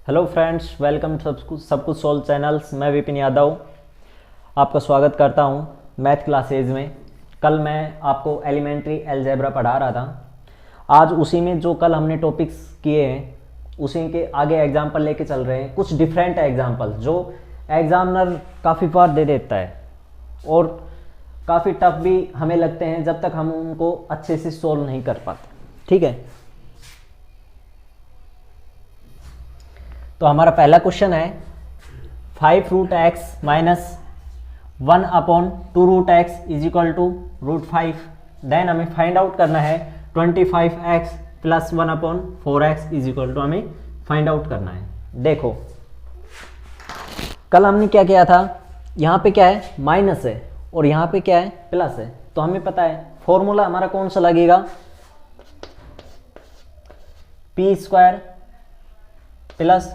Hello friends, welcome सब कुछ solve channels. मैं विपिन यादव आपका स्वागत करता हूं मैथ क्लासेज में। कल मैं आपको एलिमेंट्री अलजेब्रा पढ़ा रहा था। आज उसी में जो कल हमने टॉपिक्स किए हैं उसी के आगे एग्जाम्पल लेके चल रहे हैं। कुछ डिफरेंट एग्जाम्पल जो एग्जामिनर काफ़ी बार दे देता है और काफ़ी टफ भी हमें लगते हैं जब तक हम उनको अच्छे से सोल्व नहीं कर पाते। ठीक है, तो हमारा पहला क्वेश्चन है 5 root x minus 1 upon 2 root x is equal to root 5। Then हमें फाइंड आउट करना है 25x plus 1 upon 4x is equal to, हमें फाइंड आउट करना है। देखो कल हमने क्या किया था, यहाँ पे क्या है माइनस है और यहाँ पे क्या है प्लस है। तो हमें पता है फॉर्मूला हमारा कौन सा लगेगा, पी स्क्वायर प्लस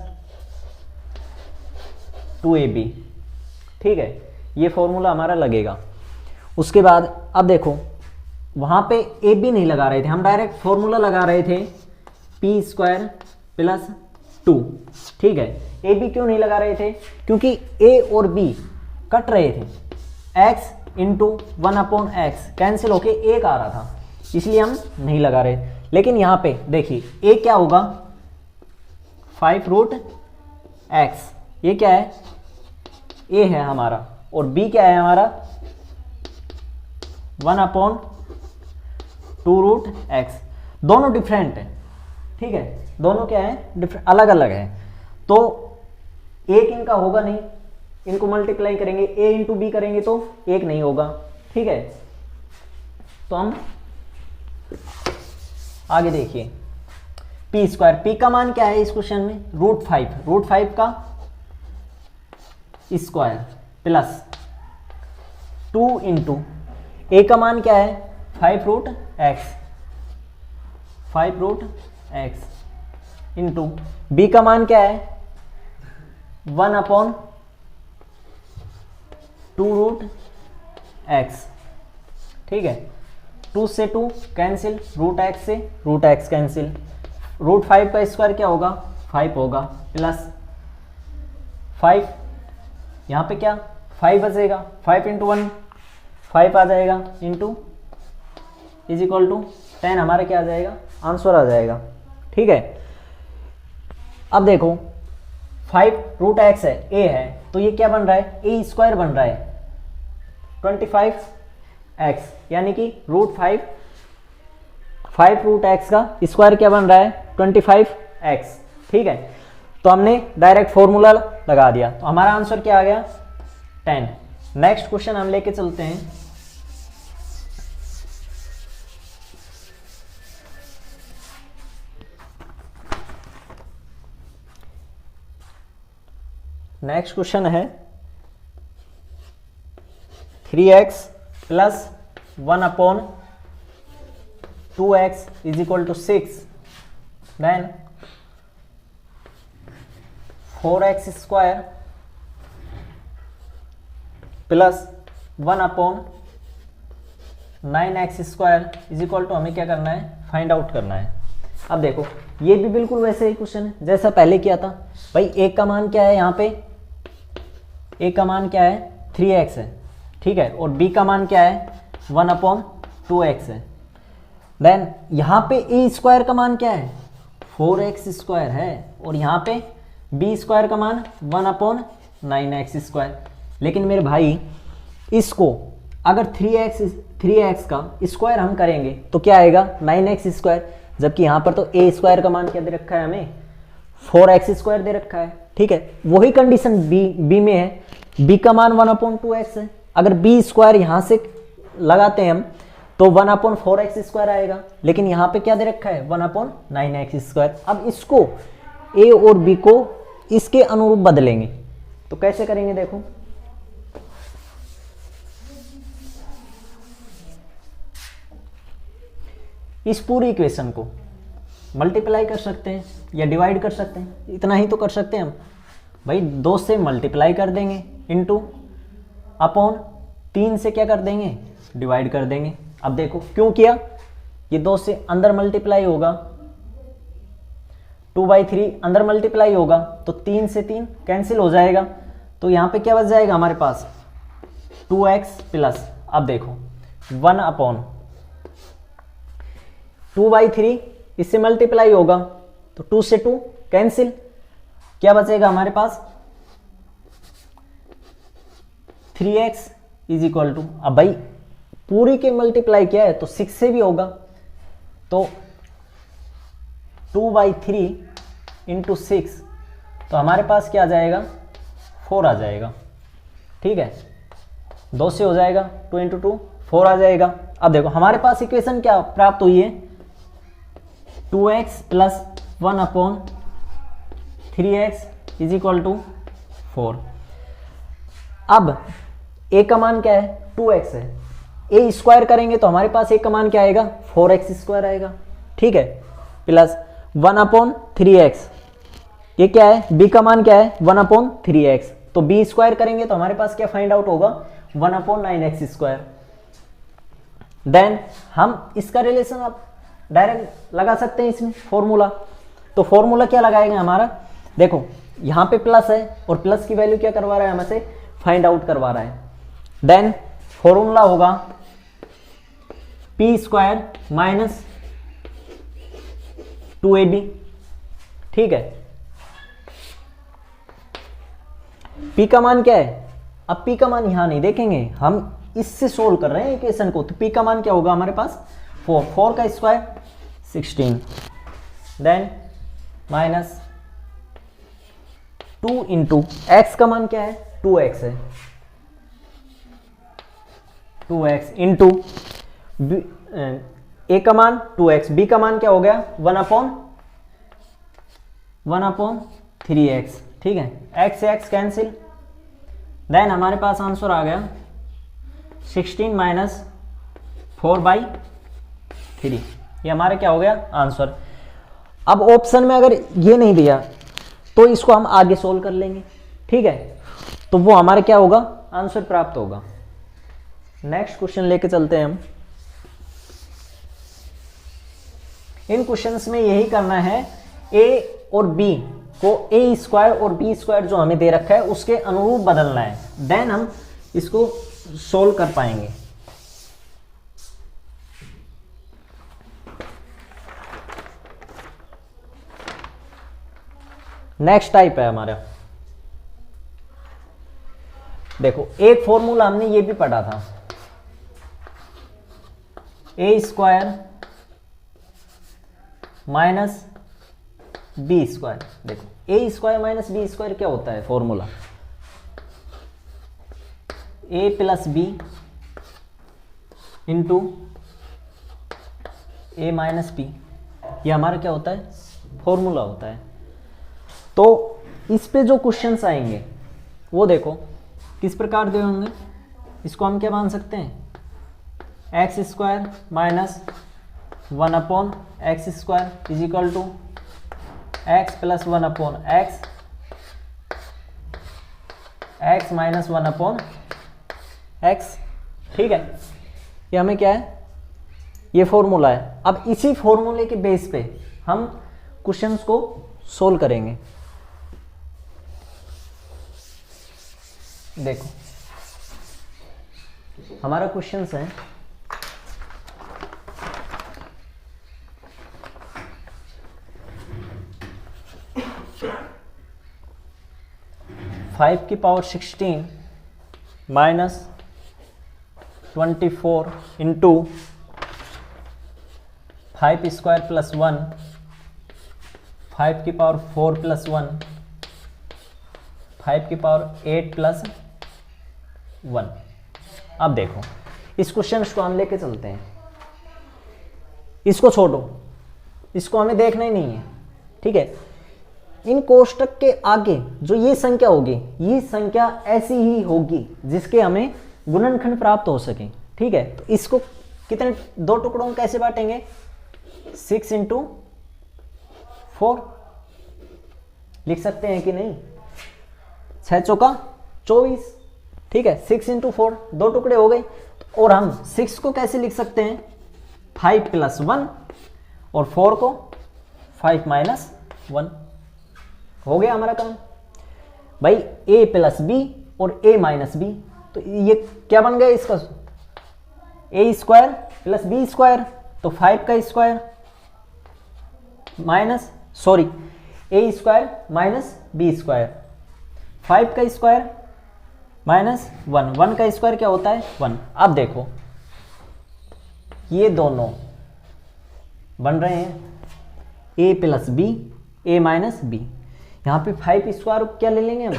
2ab। ठीक है, ये फॉर्मूला हमारा लगेगा। उसके बाद अब देखो वहां पे ए बी नहीं लगा रहे थे, हम डायरेक्ट फॉर्मूला लगा रहे थे पी स्क्वायर प्लस 2। ठीक है, ए बी क्यों नहीं लगा रहे थे, क्योंकि ए और बी कट रहे थे। x into 1 upon x cancel होके एक आ रहा था, इसलिए हम नहीं लगा रहे। लेकिन यहाँ पे देखिए ए क्या होगा 5 रूट एक्स, ये क्या है ए है हमारा, और बी क्या है हमारा 1 अपॉन 2 रूट एक्स। दोनों डिफरेंट है। ठीक है, दोनों क्या है डिफरेंट, अलग अलग है। तो एक इनका होगा नहीं, इनको मल्टीप्लाई करेंगे ए इंटू बी करेंगे तो एक नहीं होगा। ठीक है, तो हम आगे देखिए पी स्क्वायर, पी का मान क्या है इस क्वेश्चन में रूट 5 का स्क्वायर प्लस 2 इंटू ए का मान क्या है 5 रूट एक्स इंटू बी का मान क्या है 1 अपॉन 2 रूट एक्स। ठीक है, 2 से 2 कैंसिल, रूट एक्स से रूट एक्स कैंसिल, रूट 5 का स्क्वायर क्या होगा 5 होगा, प्लस 5 यहाँ पे क्या 5 बचेगा, 5 इंटू 1 5 आ जाएगा, इंटू इज इक्वल टू 10 हमारा क्या आ जाएगा आंसर आ जाएगा। ठीक है, अब देखो 5 रूट एक्स है, ए है, तो ये क्या बन रहा है ए स्क्वायर बन रहा है 25x, यानी कि रूट 5 रूट एक्स का स्क्वायर क्या बन रहा है 25x। ठीक है, तो हमने डायरेक्ट फॉर्मूला लगा दिया, तो हमारा आंसर क्या आ गया 10। नेक्स्ट क्वेश्चन हम लेके चलते हैं। नेक्स्ट क्वेश्चन है 3x plus 1 upon 2x is equal to 6। Then 4x square plus 1 upon 9x square is equal to, हमें क्या करना है फाइंड आउट करना है। अब देखो ये भी बिल्कुल वैसे ही क्वेश्चन है जैसा पहले किया था। भाई a का मान क्या है, यहाँ पे a का मान क्या है 3x है। ठीक है, और b का मान क्या है 1 अपॉन 2x है। देन यहाँ पे a स्क्वायर का मान क्या है 4x स्क्वायर है, और यहाँ पे b स्क्वायर का मान 1 अपॉन 9x स्क्वायर। लेकिन मेरे भाई इसको अगर 3x का स्क्वायर हम करेंगे तो क्या आएगा 9x स्क्वायर, जबकि यहाँ पर तो a स्क्वायर का मान क्या दे रखा है हमें 4x स्क्वायर दे रखा है। ठीक है, वही कंडीशन b में है, b का मान 1 अपॉन 2x है। अगर b स्क्वायर यहाँ से लगाते हैं हम तो 1 अपॉन 4x स्क्वायर आएगा, लेकिन यहाँ पे क्या दे रखा है 1 अपॉन 9x स्क्वायर। अब इसको a और b को इसके अनुरूप बदलेंगे, तो कैसे करेंगे देखो। इस पूरी इक्वेशन को मल्टीप्लाई कर सकते हैं या डिवाइड कर सकते हैं, इतना ही तो कर सकते हैं हम। भाई 2 से मल्टीप्लाई कर देंगे इंटू अपॉन 3 से क्या कर देंगे डिवाइड कर देंगे। अब देखो क्यों किया, ये 2 से अंदर मल्टीप्लाई होगा 2/3 अंदर मल्टीप्लाई होगा तो 3 से 3 कैंसिल हो जाएगा, तो यहाँ पे क्या बच जाएगा हमारे पास 2x प्लस, अब देखो 1/2/3 इससे मल्टीप्लाई होगा तो 2 से 2 कैंसिल, क्या बचेगा हमारे पास 3x इज इक्वल टू, अब भाई पूरी के मल्टीप्लाई किया है तो 6 से भी होगा, तो 2/3 इंटू 6 तो हमारे पास क्या आ जाएगा 4 आ जाएगा, ठीक है 2 से हो जाएगा, 2 इंटू 2 4 आ जाएगा। अब देखो हमारे पास इक्वेशन क्या प्राप्त हुई है 2x plus 1/3x is equal to 4। अब a का मान क्या है 2x है, a स्क्वायर करेंगे तो हमारे पास a का मान क्या आएगा 4x स्क्वायर आएगा, ठीक है, प्लस 1/3x, ये क्या है b का मान क्या है 1/3x, तो b स्क्वायर करेंगे तो हमारे पास क्या फाइंड आउट होगा 1/9x स्क्वायर। देन हम इसका रिलेशन आप डायरेक्ट लगा सकते हैं इसमें फॉर्मूला, तो फॉर्मूला क्या लगाएंगे हमारा, देखो यहाँ पे प्लस है और प्लस की वैल्यू क्या करवा रहा है हमें से फाइंड आउट करवा रहा है। देन फॉर्मूला होगा p स्क्वायर माइनस 2ab, ठीक है, p का मान क्या है, अब p का मान यहां नहीं देखेंगे, हम इससे सोल्व कर रहे हैं इक्वेशन को, तो p का मान क्या होगा हमारे पास 4 का square 16, then minus 2 into x का मान क्या है 2x है, 2x इंटू a का मान 2x, b का मान क्या हो गया 1/3x, ठीक है, x से x कैंसिल, देन हमारे पास आंसर आ गया 16 माइनस 4/3, ये हमारा क्या हो गया आंसर। अब ऑप्शन में अगर ये नहीं दिया तो इसको हम आगे सोल्व कर लेंगे, ठीक है, तो वो हमारा क्या होगा आंसर प्राप्त होगा। नेक्स्ट क्वेश्चन लेके चलते हैं हम। इन क्वेश्चंस में यही करना है, a और b को a स्क्वायर और b स्क्वायर जो हमें दे रखा है उसके अनुरूप बदलना है, देन हम इसको सोल्व कर पाएंगे। नेक्स्ट टाइप है हमारा, देखो एक फॉर्मूला हमने ये भी पढ़ा था a square minus B square, देखो a square minus B square क्या होता है formula, a plus b into a minus b, ये हमारा क्या होता है फॉर्मूला होता है। तो इस पे जो क्वेश्चंस आएंगे वो देखो किस प्रकार दे होंगे, इसको हम क्या मान सकते हैं x square minus 1/x square is equal to x plus 1/x, x minus 1/x, ठीक है, ये हमें क्या है ये फॉर्मूला है। अब इसी फॉर्मूले के बेस पे हम क्वेश्चंस को सोल्व करेंगे। देखो हमारा क्वेश्चंस है 5 की power 16 minus 24 into 5 square plus 1, 5 की पावर 4 प्लस 1, 5 की पावर 8 प्लस 1। अब देखो इस क्वेश्चन को हम लेके चलते हैं, इसको छोड़ो, इसको हमें देखना ही नहीं है, ठीक है। इन कोष्टक के आगे जो ये संख्या होगी, ये संख्या ऐसी ही होगी जिसके हमें गुणनखंड प्राप्त हो सके, ठीक है। तो इसको कितने दो टुकड़ों में कैसे बांटेंगे, 6 इंटू 4 लिख सकते हैं कि नहीं, 6 चौका 24, ठीक है। 6 इंटू 4 दो टुकड़े हो गए, और हम 6 को कैसे लिख सकते हैं 5 प्लस 1 और 4 को 5 माइनस 1 हो गया हमारा काम भाई। a प्लस बी और a माइनस बी, तो ये क्या बन गया इसका, a square plus b square, तो 5 का square minus sorry a square minus B square, 5 का स्क्वायर माइनस 1, 1 का स्क्वायर क्या होता है 1। अब देखो ये दोनों बन रहे हैं a plus b a minus b, यहाँ पे 5 स्क्वायर क्या ले लेंगे हम,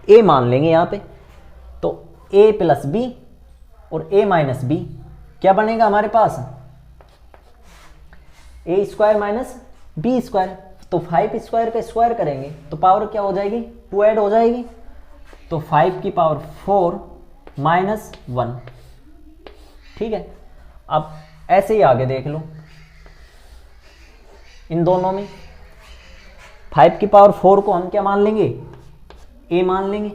a मान लेंगे यहाँ पे, तो a प्लस बी और a माइनस बी क्या बनेगा हमारे पास, a square minus B square, तो 5 स्क्वायर का स्क्वायर करेंगे तो पावर क्या हो जाएगी 2 ऐड हो जाएगी, तो 5 की पावर 4 माइनस 1। ठीक है, अब ऐसे ही आगे देख लो, इन दोनों में 5 की पावर 4 को हम क्या मान लेंगे a मान लेंगे।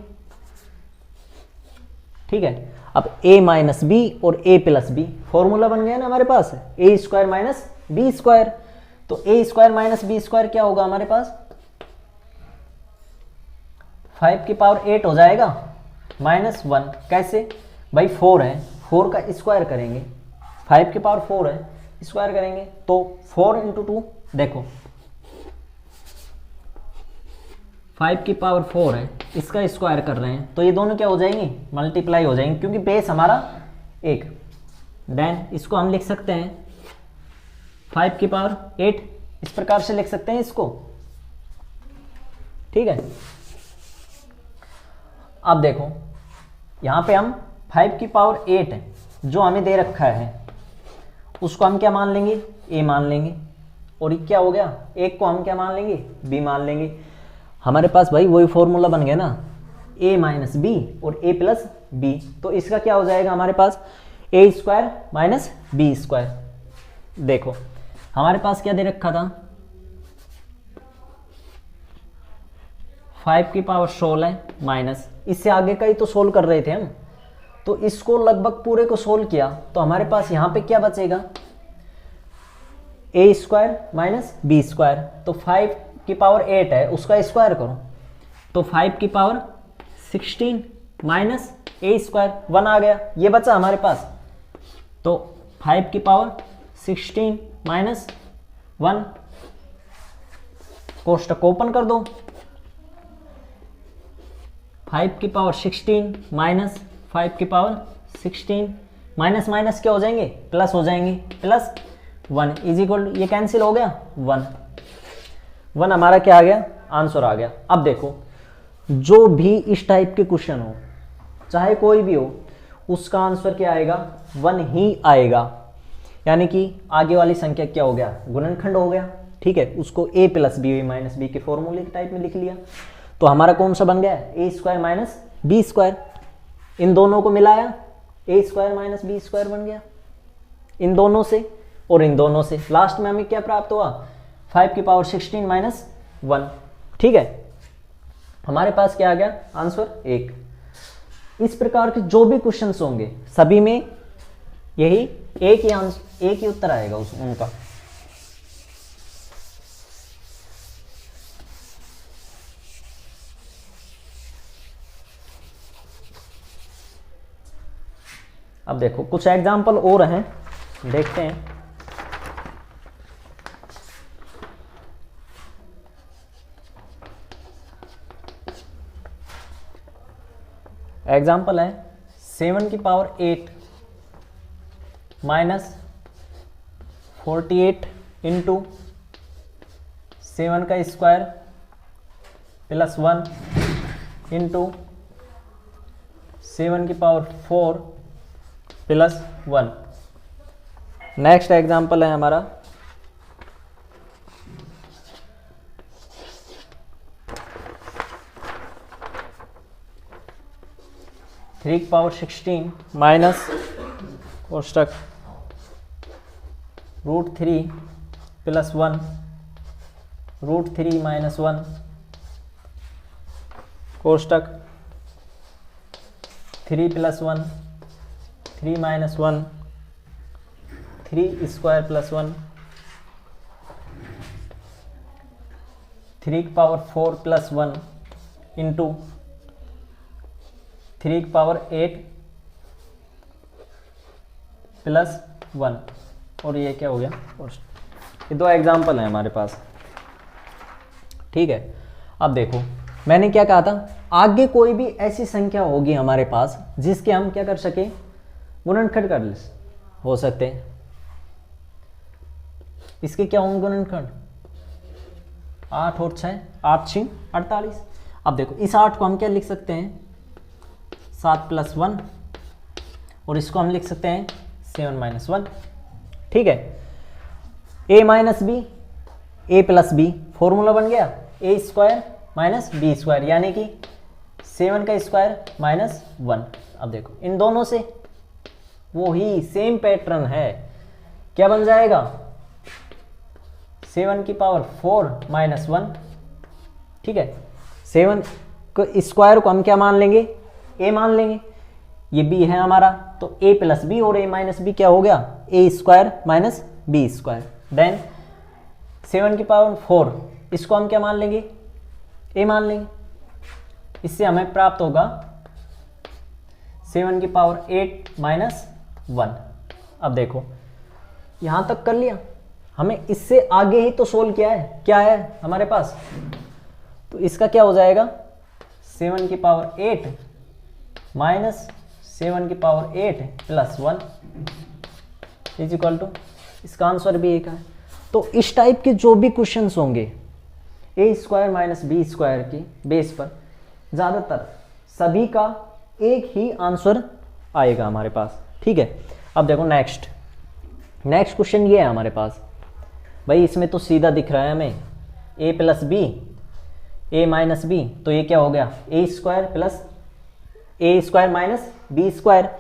ठीक है, अब a माइनस बी और a प्लस बी फॉर्मूला बन गया ना हमारे पास, a square minus B square, तो a square minus B square क्या होगा हमारे पास 5 की पावर 8 हो जाएगा माइनस 1, कैसे भाई 4 है, 4 का स्क्वायर करेंगे, 5 की पावर 4 है स्क्वायर करेंगे तो 4 इंटू 2, देखो 5 की पावर 4 है, इसका स्क्वायर कर रहे हैं तो ये दोनों क्या हो जाएंगे मल्टीप्लाई हो जाएंगे, क्योंकि बेस हमारा 1। देन इसको हम लिख सकते हैं 5 की पावर 8, इस प्रकार से लिख सकते हैं इसको। ठीक है, अब देखो यहाँ पे हम 5 की पावर 8 है जो हमें दे रखा है उसको हम क्या मान लेंगे a मान लेंगे, और ये क्या हो गया एक को हम क्या मान लेंगे b मान लेंगे। हमारे पास भाई वही फॉर्मूला बन गया ना a माइनस बी और a प्लस बी, तो इसका क्या हो जाएगा हमारे पास a square minus B square. देखो हमारे पास क्या दे रखा था 5 की पावर 16 माइनस, इससे आगे का ही तो सोल्व कर रहे थे हम, तो इसको लगभग पूरे को सोल्व किया तो हमारे पास यहाँ पे क्या बचेगा a square minus B square, तो 5 की पावर 8 है उसका स्क्वायर करो तो 5 की पावर 16 माइनस a स्क्वायर 1 आ गया, ये बचा हमारे पास, तो 5 की पावर 16 माइनस 1, कोष्टक ओपन कर दो, 5 की पावर 16 माइनस 5 की पावर 16, माइनस माइनस क्या हो जाएंगे प्लस हो जाएंगे, प्लस 1 इज इक्वल, ये कैंसिल हो गया 1 हमारा क्या आ गया आंसर आ गया। अब देखो जो भी इस टाइप के क्वेश्चन हो चाहे कोई भी हो उसका आंसर क्या आएगा 1 ही आएगा, यानी कि आगे वाली संख्या क्या हो गया गुणनखंड हो गया। ठीक है, उसको a plus b minus b के फॉर्मूले के टाइप में लिख लिया, तो हमारा कौन सा बन गया a square minus B square, इन दोनों को मिलाया a square minus B square बन गया, इन दोनों से और इन दोनों से, लास्ट में हमें क्या प्राप्त हुआ 5 की पावर 16 माइनस 1। ठीक है, हमारे पास क्या आ गया आंसर 1। इस प्रकार के जो भी क्वेश्चंस होंगे सभी में यही एक ही आंसर, एक ही उत्तर आएगा उनका। अब देखो कुछ एग्जाम्पल और हैं, देखते हैं। एग्जाम्पल है 7 की पावर 8 माइनस 48 इंटू 7 का स्क्वायर प्लस 1 इंटू 7 की पावर 4 प्लस 1। नेक्स्ट एग्जाम्पल है हमारा 3 की पावर 16 माइनस कोष्टक √3 प्लस 1 √3 माइनस 1 कोष्टक 3 प्लस 1 3 माइनस 1 3 स्क्वायर प्लस 1 3 की पावर 4 प्लस 1 इंटू 3 की पावर 8 प्लस 1, और ये क्या हो गया, और ये दो एग्जाम्पल हैं हमारे पास। ठीक है, अब देखो मैंने क्या कहा था, आगे कोई भी ऐसी संख्या होगी हमारे पास जिसके हम क्या कर सके, गुणनखंड कर हो सकते हैं। इसके क्या होंगे गुणनखंड, 8 और 6, 8 6 48। अब देखो इस 8 को हम क्या लिख सकते हैं, 7 प्लस 1, और इसको हम लिख सकते हैं 7 माइनस 1। ठीक है, a minus b, a plus b, formula बन गया a square minus B square, यानी कि 7 का स्क्वायर माइनस 1। अब देखो इन दोनों से वो ही सेम पैटर्न है, क्या बन जाएगा, 7 की पावर 4 माइनस 1। ठीक है, 7 को स्क्वायर को हम क्या मान लेंगे, a मान लेंगे, ये b है हमारा, तो a प्लस बी और a माइनस बी क्या हो गया, a square minus B square. Then 7 की पावर 4, इसको हम क्या मान लेंगे, a मान लेंगे, इससे हमें प्राप्त होगा 7 की पावर 8 माइनस 1। अब देखो यहां तक कर लिया, हमें इससे आगे ही तो सोल्व किया है, क्या है हमारे पास, तो इसका क्या हो जाएगा, 7 की पावर 8 माइनस 7 की power 8 plus 1 is equal to, इसका आंसर भी एक है। तो इस टाइप के जो भी क्वेश्चंस होंगे ए स्क्वायर माइनस बी स्क्वायर के बेस पर, ज़्यादातर सभी का एक ही आंसर आएगा हमारे पास। ठीक है, अब देखो नेक्स्ट क्वेश्चन ये है हमारे पास, भाई इसमें तो सीधा दिख रहा है हमें, ए प्लस बी, ए माइनस बी, तो ये क्या हो गया, a square plus A square minus B square.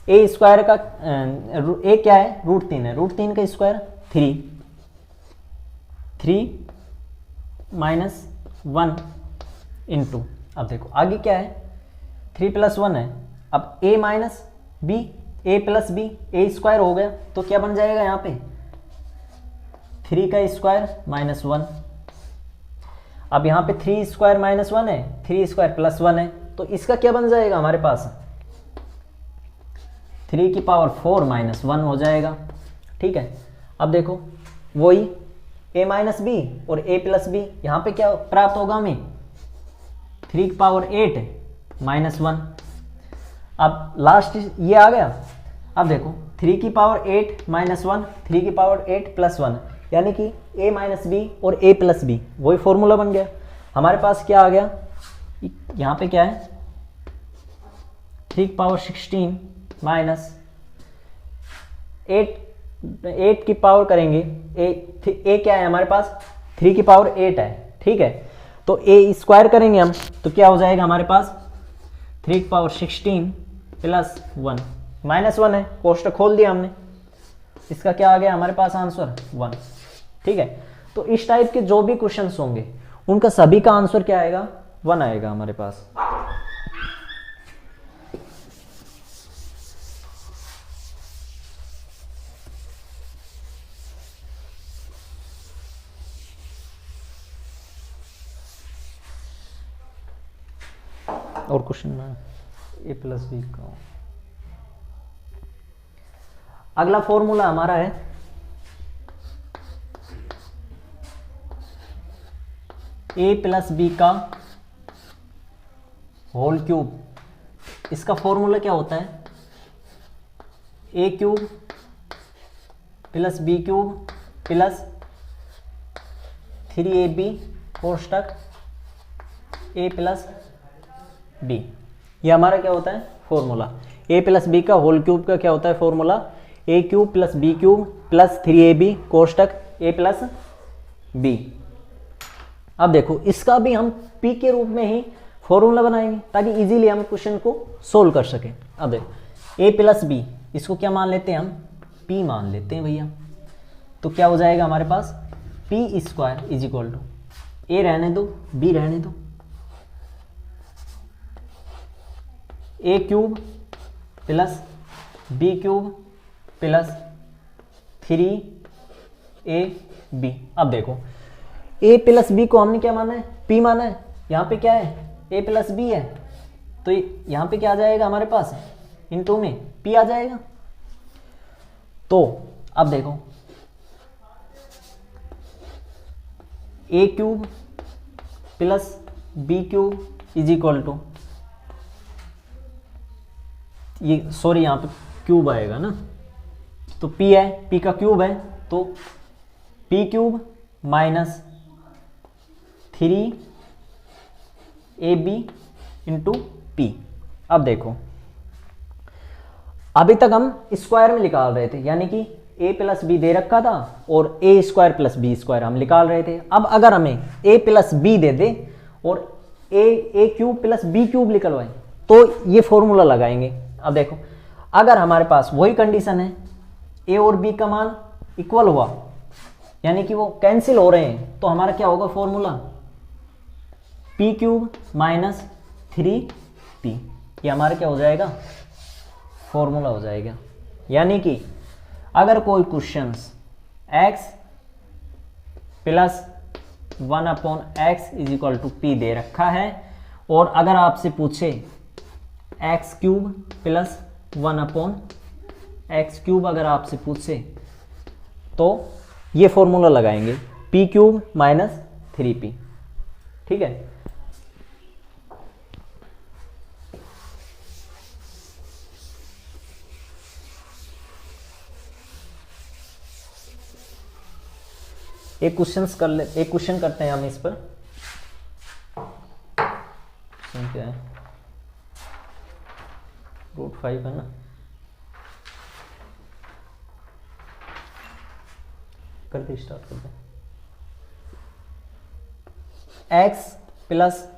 A square का ए क्या है, √3 है, √3 का स्क्वायर 3 माइनस 1 इंटू, अब देखो आगे क्या है, 3 प्लस 1 है, अब a minus b, a plus b, a square हो गया, तो क्या बन जाएगा यहाँ पे, 3 का स्क्वायर माइनस 1। अब यहाँ पे 3 स्क्वायर माइनस 1 है, 3 स्क्वायर प्लस 1 है, तो इसका क्या बन जाएगा हमारे पास, 3 की पावर 4 माइनस 1 हो जाएगा। ठीक है, अब देखो वही a माइनस बी और a प्लस बी, यहाँ पे क्या प्राप्त होगा हमें, 3 की पावर 8 माइनस 1। अब लास्ट ये आ गया, अब देखो 3 की पावर 8 माइनस 1, 3 की पावर 8 प्लस 1, यानी कि a माइनस बी और a प्लस बी, वही फॉर्मूला बन गया हमारे पास। क्या आ गया, यहाँ पे क्या है, 3 की पावर 16 माइनस 8 की पावर करेंगे, a क्या है हमारे पास, 3 की पावर 8 है। ठीक है, तो a स्क्वायर करेंगे हम, तो क्या हो जाएगा हमारे पास, 3 की पावर 16 प्लस 1 माइनस 1 है, कोष्टक खोल दिया हमने, इसका क्या आ गया हमारे पास आंसर 1। ठीक है, तो इस टाइप के जो भी क्वेश्चंस होंगे उनका सभी का आंसर क्या आएगा, 1 आएगा हमारे पास। और क्वेश्चन में ए प्लस बी का अगला फॉर्मूला हमारा है ए प्लस बी का होल क्यूब। इसका फॉर्मूला क्या होता है, A cube plus B cube plus 3ab कोष्टक ए प्लस बी, ये हमारा क्या होता है फॉर्मूला। ए प्लस बी का होल क्यूब का क्या होता है formula, A cube plus B cube plus 3ab कोष्टक ए प्लस बी। अब देखो इसका भी हम पी के रूप में ही फॉर्मूला बनाएंगे ताकि इजीली हम क्वेश्चन को सोल्व कर सकें। अब देखो ए प्लस बी, इसको क्या मान लेते हैं हम, पी मान लेते हैं भैया, तो क्या हो जाएगा हमारे पास, P square is equal to, A रहने दो बी रहने दो, A cube plus B cube plus 3ab। अब देखो ए प्लस बी को हमने क्या माना है, पी माना है। यहाँ पे क्या है, ए प्लस बी है, तो यहाँ पे क्या आ जाएगा हमारे पास, इनटू में पी आ जाएगा। तो अब देखो A cube plus B cube is equal to, ये सॉरी यहाँ पे क्यूब आएगा ना, तो पी है, पी का क्यूब है, तो p cube minus 3 a b into p. अब देखो अभी तक हम स्क्वायर में निकाल रहे थे, यानी कि ए प्लस बी दे रखा था और ए स्क्वायर प्लस बी स्क्वायर हम निकाल रहे थे। अब अगर हमें ए प्लस बी दे दे और A cube plus B cube निकलवाए तो ये फॉर्मूला लगाएंगे। अब देखो अगर हमारे पास वही कंडीशन है, ए और बी का मान इक्वल हुआ, यानी कि वो कैंसिल हो रहे हैं, तो हमारा क्या होगा formula, P cube minus 3p, ये हमारा क्या हो जाएगा, फॉर्मूला हो जाएगा। यानी कि अगर कोई questions x plus 1/x is equal to P दे रखा है और अगर आपसे पूछे x cube plus 1/x cube अगर आपसे पूछे तो ये फॉर्मूला लगाएंगे, p क्यूब माइनस 3p। ठीक है, एक क्वेश्चन करते हैं हम इस पर। क्या है, √5 है ना, करते स्टार्ट करते हैं। x plus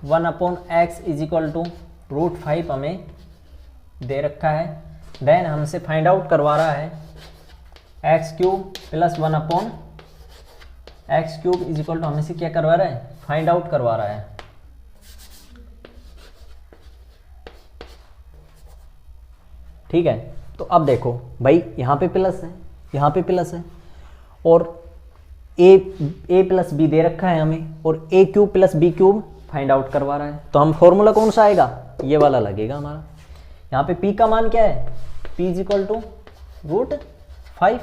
1/x is equal to √5 हमें दे रखा है, देन हमसे फाइंड आउट करवा रहा है x cube plus 1/x cube is equal to, हमें से क्या करवा रहा है, फाइंड आउट करवा रहा है। ठीक है, तो अब देखो भाई यहाँ पे प्लस है, यहाँ पे प्लस है और ए प्लस बी दे रखा है हमें और A cube plus B cube find out करवा रहा है, तो हम फॉर्मूला कौन सा आएगा, ये वाला लगेगा हमारा। यहाँ पे p का मान क्या है, p इज इक्वल टू √5,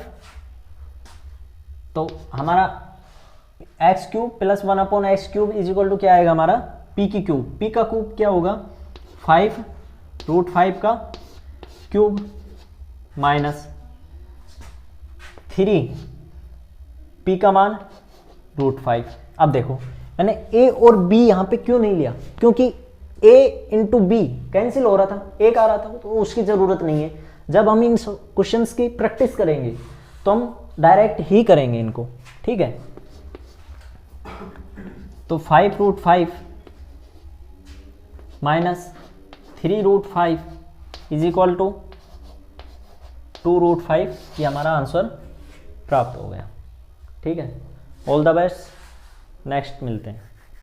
तो हमारा x cube plus 1/x cube is equal to क्या आएगा हमारा, p की क्यूब, p का क्यूब क्या होगा 5 √5 का क्यूब माइनस 3 p का मान √5। अब देखो मैंने a और b यहाँ पे क्यों नहीं लिया, क्योंकि a इंटू बी कैंसिल हो रहा था, एक आ रहा था, तो उसकी ज़रूरत नहीं है। जब हम इन क्वेश्चंस की प्रैक्टिस करेंगे तो हम डायरेक्ट ही करेंगे इनको। ठीक है, तो 5 √5 माइनस 3 √5 इज इक्वल टू 2 √5, ये हमारा आंसर प्राप्त हो गया। ठीक है, ऑल द बेस्ट, नेक्स्ट मिलते हैं।